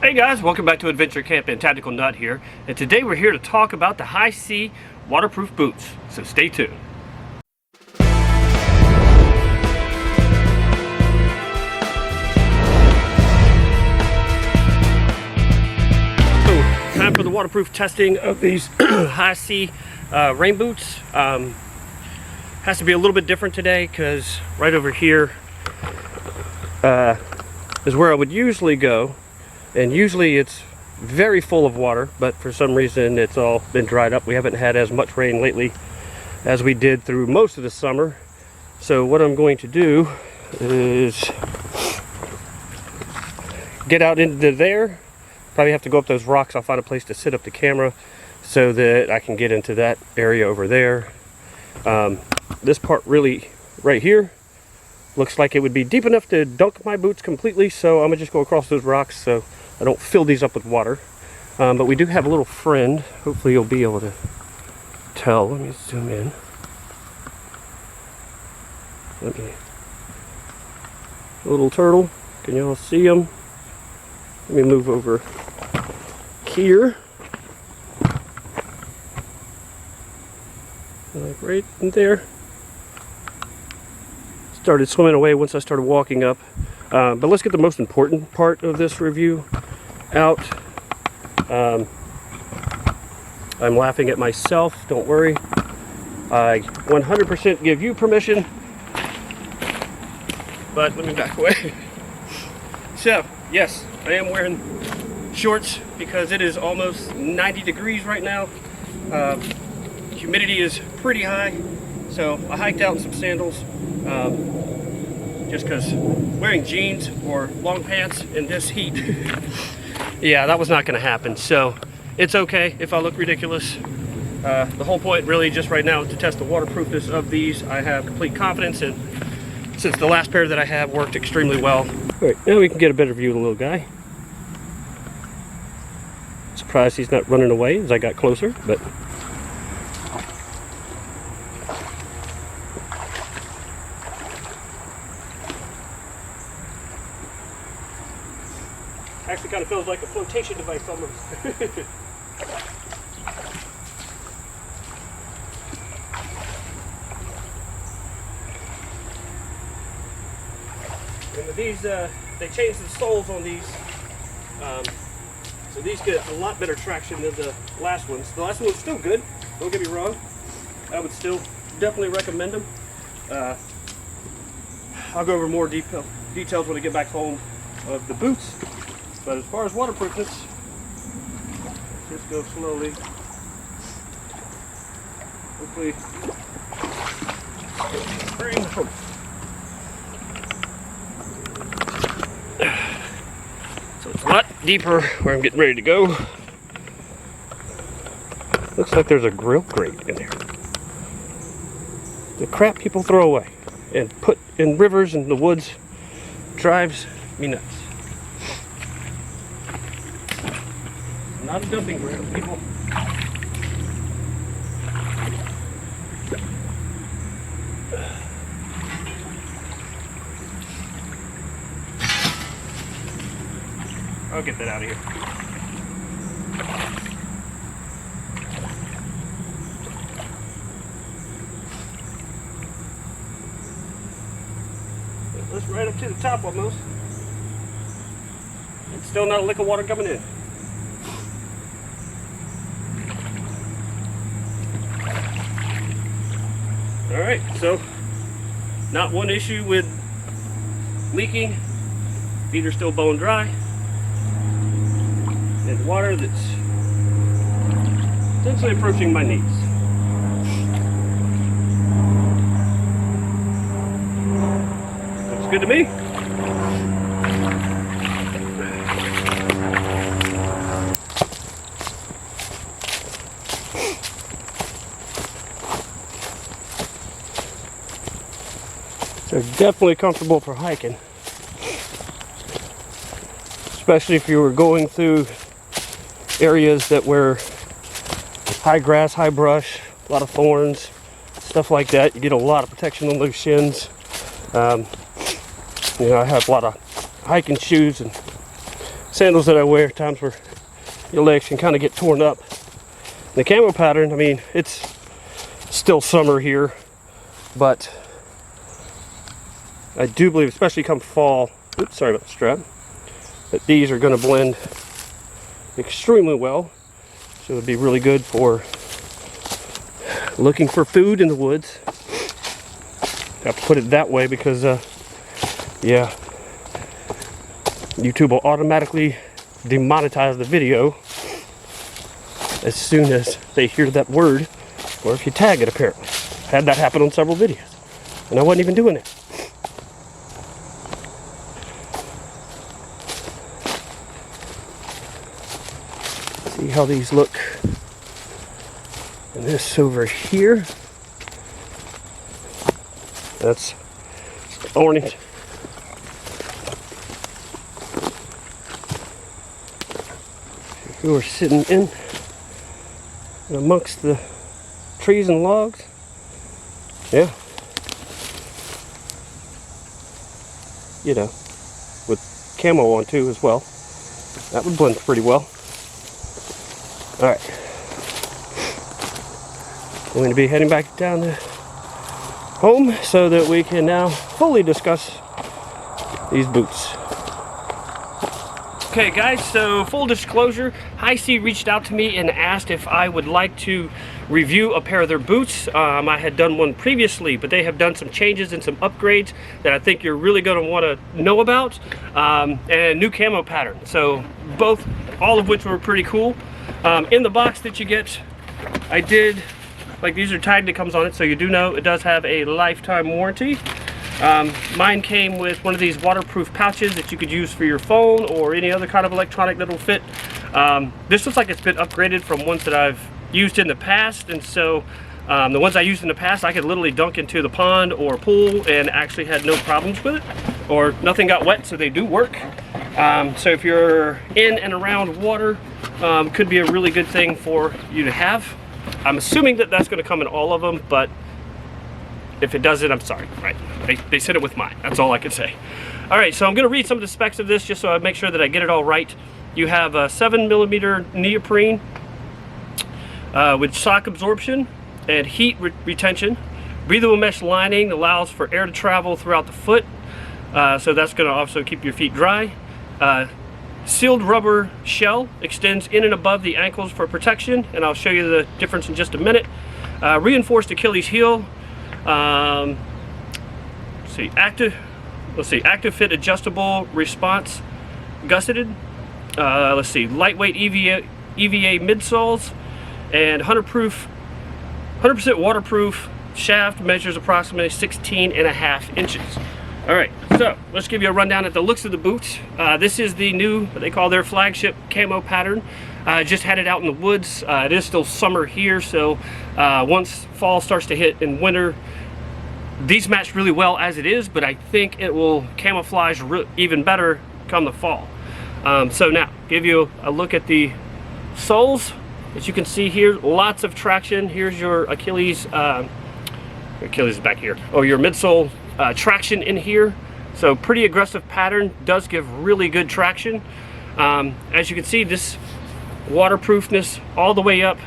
Hey guys, welcome back to Adventure Camp and Tactical Nut here, and today we're here to talk about the Hisea waterproof boots, so stay tuned. So, time for the waterproof testing of these Hisea rain boots. Has to be a little bit different today because right over here is where I would usually go. And usually it's very full of water, but for some reason it's all been dried up. We haven't had as much rain lately as we did through most of the summer. So what I'm going to do is get out into there. Probably have to go up those rocks. I'll find a place to sit up the camera so that I can get into that area over there. This part really right here looks like it would be deep enough to dunk my boots completely, so I'm gonna just go across those rocks so I don't fill these up with water. But we do have a little friend. Hopefully you'll be able to tell. Let me zoom in. A little turtle. Can y'all see him? Let me move over here. Like right in there. Started swimming away once I started walking up. But let's get the most important part of this review out. I'm laughing at myself, don't worry. I 100% give you permission. But let me back away. So, yes, I am wearing shorts because it is almost 90 degrees right now. Humidity is pretty high, so I hiked out in some sandals. Just because wearing jeans or long pants in this heat, yeah, that was not going to happen. So it's okay if I look ridiculous. The whole point really just right now is to test the waterproofness of these. I have complete confidence in, since the last pair that I have worked extremely well. All right, now we can get a better view of the little guy. Surprised he's not running away as I got closer, but actually kind of feels like a flotation device almost. And with these, they changed the soles on these, so these get a lot better traction than the last ones. The last one was still good, don't get me wrong. I would still definitely recommend them. I'll go over more details when I get back home of the boots. But as far as waterproofness, just go slowly. Hopefully, so it's a lot deeper where I'm getting ready to go. Looks like there's a grill grate in there. The crap people throw away and put in rivers and the woods drives me nuts. Not a dumping ground, people. I'll get that out of here. Let's right up to the top almost. It's still not a lick of water coming in. Alright, so not one issue with leaking. Feet are still bone dry. And water that's essentially approaching my knees. Looks good to me. They're definitely comfortable for hiking, especially if you were going through areas that were high grass, high brush, a lot of thorns, stuff like that. You get a lot of protection on those shins. You know, I have a lot of hiking shoes and sandals that I wear, times where your legs can kind of get torn up. The camo pattern, I mean, it's still summer here, but I do believe, especially come fall, oops, sorry about the strap, that these are going to blend extremely well. So it'd be really good for looking for food in the woods. I have to put it that way because, yeah, YouTube will automatically demonetize the video as soon as they hear that word, or if you tag it, apparently. Had that happen on several videos, and I wasn't even doing it. See how these look. And this over here, that's orange. Who are sitting in amongst the trees and logs. Yeah. You know, with camo on too as well. That would blend pretty well. Alright. I'm going to be heading back down to home so that we can now fully discuss these boots. Okay guys, so full disclosure, Hisea reached out to me and asked if I would like to review a pair of their boots. I had done one previously, but they have done some changes and some upgrades that I think you're really going to want to know about, and a new camo pattern. So all of which were pretty cool. In the box that you get, I did, like, these are tagged, it comes on it, so you do know it does have a lifetime warranty. Mine came with one of these waterproof pouches that you could use for your phone or any other kind of electronic that will fit. This looks like it's been upgraded from ones that I've used in the past, and so the ones I used in the past, I could literally dunk into the pond or pool and actually had no problems with it, or nothing got wet, so they do work. So if you're in and around water, could be a really good thing for you to have. I'm assuming that that's going to come in all of them, but if it doesn't, I'm sorry. Right? They said it with mine. That's all I can say. All right, so I'm going to read some of the specs of this just so I make sure that I get it all right. You have a 7mm neoprene with shock absorption and heat retention. Breathable mesh lining allows for air to travel throughout the foot, so that's going to also keep your feet dry. Sealed rubber shell extends in and above the ankles for protection, and I'll show you the difference in just a minute. Reinforced Achilles heel. Active fit adjustable response gusseted. Lightweight EVA midsoles, and 100% waterproof shaft, measures approximately 16.5 inches. All right, so let's give you a rundown at the looks of the boots. This is the new, what they call their flagship camo pattern. Just had it out in the woods. It is still summer here, so once fall starts to hit in winter, these match really well as it is, but I think it will camouflage even better come the fall. So now, give you a look at the soles. As you can see here, lots of traction. Here's your Achilles is back here. Oh, your midsole traction in here. So pretty aggressive pattern, does give really good traction. As you can see, this waterproofness all the way up,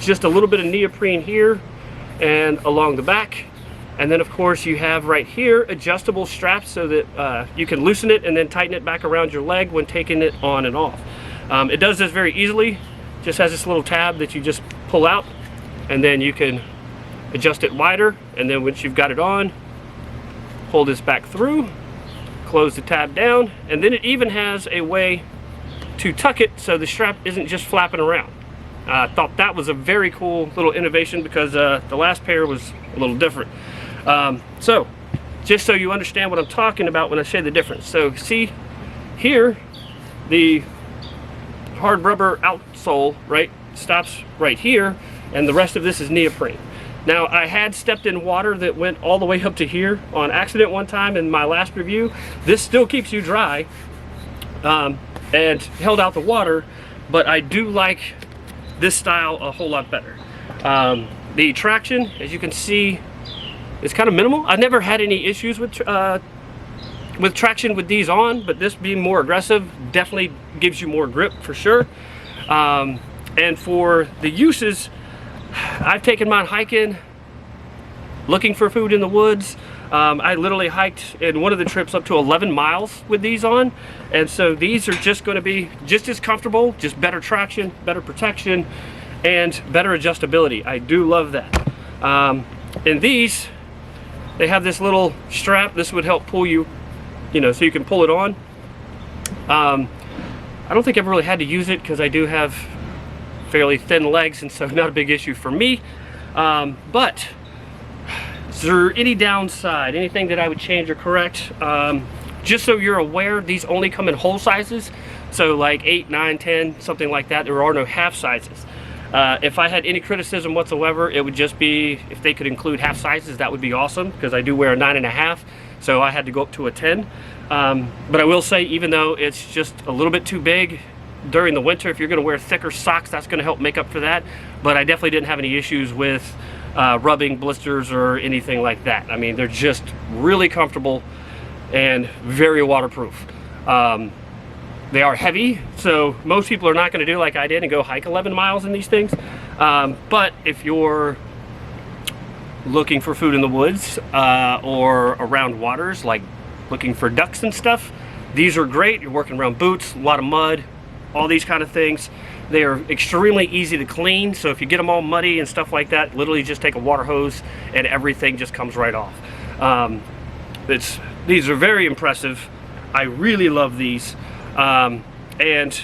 just a little bit of neoprene here and along the back. And then of course you have right here adjustable straps so that you can loosen it and then tighten it back around your leg when taking it on and off. It does this very easily. Just has this little tab that you just pull out, and then you can adjust it wider, and then once you've got it on, pull this back through, close the tab down, and then it even has a way to tuck it so the strap isn't just flapping around. I thought that was a very cool little innovation because the last pair was a little different. So just so you understand what I'm talking about when I say the difference. So see here, the hard rubber outsole, right, stops right here, and the rest of this is neoprene. Now, I had stepped in water that went all the way up to here on accident one time in my last review. This still keeps you dry and held out the water, but I do like this style a whole lot better. The traction, as you can see, is kind of minimal. I've never had any issues with with traction with these on, but this being more aggressive definitely gives you more grip for sure. And for the uses, I've taken mine hiking, looking for food in the woods. I literally hiked in one of the trips up to 11 miles with these on, and so these are just going to be just as comfortable, just better traction, better protection, and better adjustability. I do love that. And these, they have this little strap. This would help pull you, you know, so you can pull it on. I don't think I've really had to use it because I do have fairly thin legs, and so not a big issue for me. But is there any downside, anything that I would change or correct? Just so you're aware, these only come in whole sizes, so like 8, 9, 10, something like that. There are no half sizes. If I had any criticism whatsoever, it would just be if they could include half sizes, that would be awesome, because I do wear a 9.5, so I had to go up to a 10. But I will say, even though it's just a little bit too big during the winter, if you're going to wear thicker socks, that's going to help make up for that. But I definitely didn't have any issues with rubbing, blisters, or anything like that. I mean, they're just really comfortable and very waterproof. They are heavy, so most people are not going to do like I did and go hike 11 miles in these things. But if you're looking for food in the woods or around waters, like looking for ducks and stuff, these are great. You're working around boots, a lot of mud, all these kind of things. They are extremely easy to clean, so if you get them all muddy and stuff like that, literally just take a water hose and everything just comes right off. These are very impressive. I really love these. And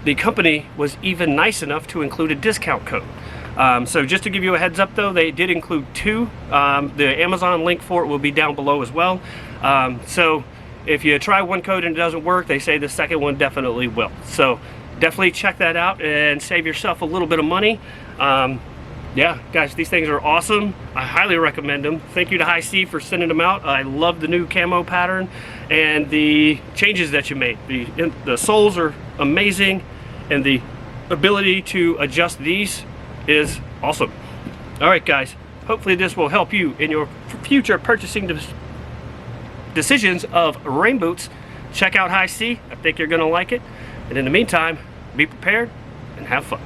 the company was even nice enough to include a discount code. So just to give you a heads up though, they did include 2. The Amazon link for it will be down below as well. So if you try one code and it doesn't work, they say the second one definitely will. So definitely check that out and save yourself a little bit of money. Yeah, guys, these things are awesome. I highly recommend them. Thank you to Hisea for sending them out. I love the new camo pattern and the changes that you made. The soles are amazing, and the ability to adjust these is awesome. All right, guys, hopefully this will help you in your future purchasing decisions of rain boots. Check out Hisea. I think you're going to like it. And in the meantime, be prepared and have fun.